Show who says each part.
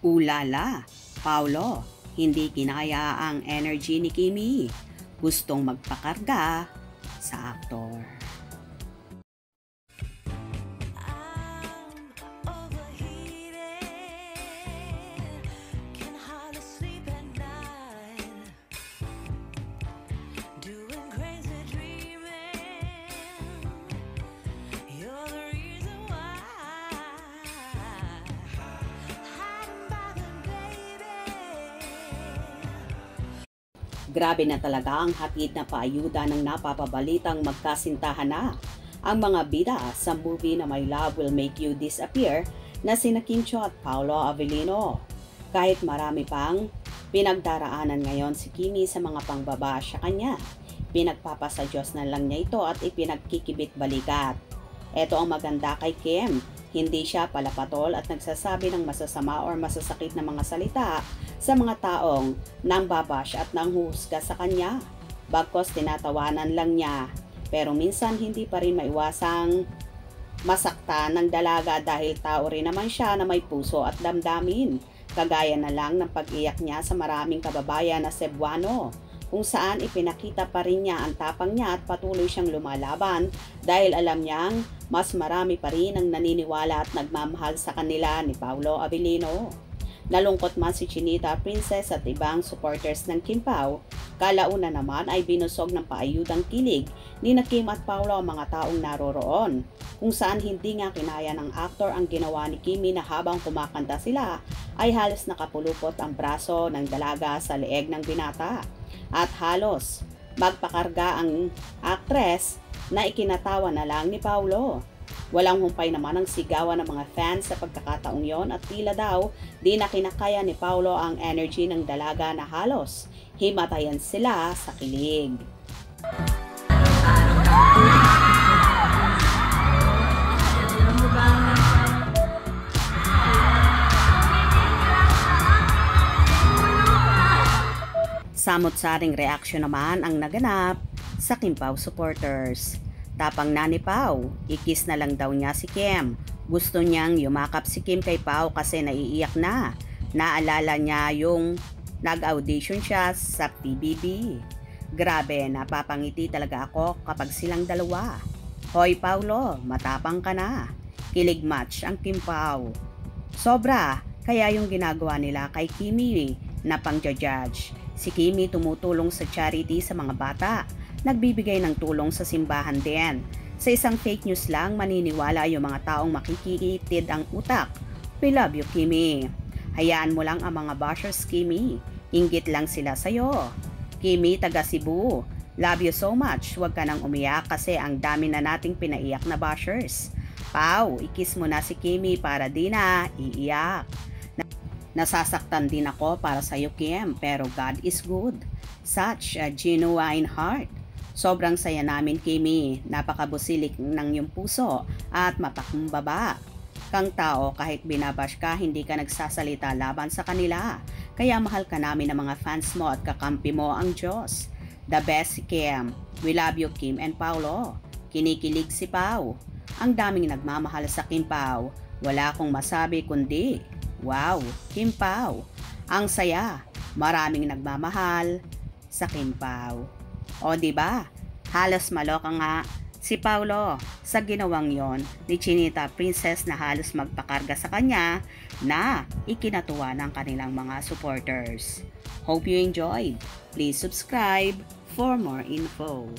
Speaker 1: Ulala, Paolo, hindi kinaya ang energy ni Kimi. Gustong magpakarga sa aktor. Grabe na talaga ang hatid na paayuda ng napapabalitang magkasintahan na ang mga bida sa movie na My Love Will Make You Disappear na sina Kim Chiu at Paolo Avellino. Kahit marami pang pinagdaraanan ngayon si Kimi sa mga pangbaba sa kanya, pinagpapasa Diyos na lang niya ito at ipinagkikibit balikat. Ito ang maganda kay Kim. Hindi siya palapatol at nagsasabi ng masasama or masasakit na mga salita sa mga taong nangbabash at nanghuhusga sa kanya. Bagkos tinatawanan lang niya, pero minsan hindi pa rin maiwasang masaktan ng dalaga dahil tao rin naman siya na may puso at damdamin. Kagaya na lang ng pag-iyak niya sa maraming kababayan na Cebuano, kung saan ipinakita pa rin niya ang tapang niya at patuloy siyang lumalaban dahil alam niyang mas marami pa rin ang naniniwala at nagmamahal sa kanila ni Paolo Avellino. Nalungkot man si Chinita Princess at ibang supporters ng Kim Pao, kalauna naman ay binusog ng paayudang kilig ni na Kim at Paolo ang mga taong naroroon, kung saan hindi nga kinaya ng aktor ang ginawa ni Kimi na habang kumakanta sila ay halos nakapulupot ang braso ng dalaga sa leeg ng binata at halos magpakarga ang aktres na ikinatawa na lang ni Paolo. Walang humpay naman ang sigawan ng mga fans sa pagkakataong yon at tila daw di na kinakaya ni Paolo ang energy ng dalaga na halos himatayan sila sa kilig. Samot-saring reaksyon naman ang naganap sa Kim Pao supporters. Tapang na ni Pao, ikis na lang daw niya si Kim. Gusto niyang yumakap si Kim kay Pao kasi naiiyak na. Naalala niya yung nag-audition siya sa PBB. Grabe, napapangiti talaga ako kapag silang dalawa. Hoy Paolo, matapang ka na. Kilig match ang Kim Pao. Sobra, kaya yung ginagawa nila kay Kimi na pang-judge. Si Kimi tumutulong sa charity sa mga bata. Nagbibigay ng tulong sa simbahan din. Sa isang fake news lang, maniniwala yung mga taong makikitid ang utak. We love you, Kimi. Hayaan mo lang ang mga bashers, Kimi. Inggit lang sila sa'yo. Kimi, taga Cebu. Love you so much. Huwag ka nang umiyak kasi ang dami na nating pinaiyak na bashers. Pao, ikis mo na si Kimi para di na iiyak. Nasasaktan din ako para sa'yo, Kim, pero God is good. Such a genuine heart. Sobrang saya namin, Kimi. Napakabusilik ng iyong puso at mapakumbaba. Kang tao, kahit binabash ka, hindi ka nagsasalita laban sa kanila. Kaya mahal ka namin ng mga fans mo at kakampi mo ang Diyos. The best si Kim. We love you, Kim and Paolo. Kinikilig si Pao. Ang daming nagmamahal sa Kim Pao. Wala akong masabi kundi, wow, Kim Pao. Ang saya. Maraming nagmamahal sa Kim Pao. O diba? Halos maloka nga si Paolo sa ginawang yon ni Chinita Princess na halos magpakarga sa kanya na ikinatuwa ng kanilang mga supporters. Hope you enjoyed. Please subscribe for more info.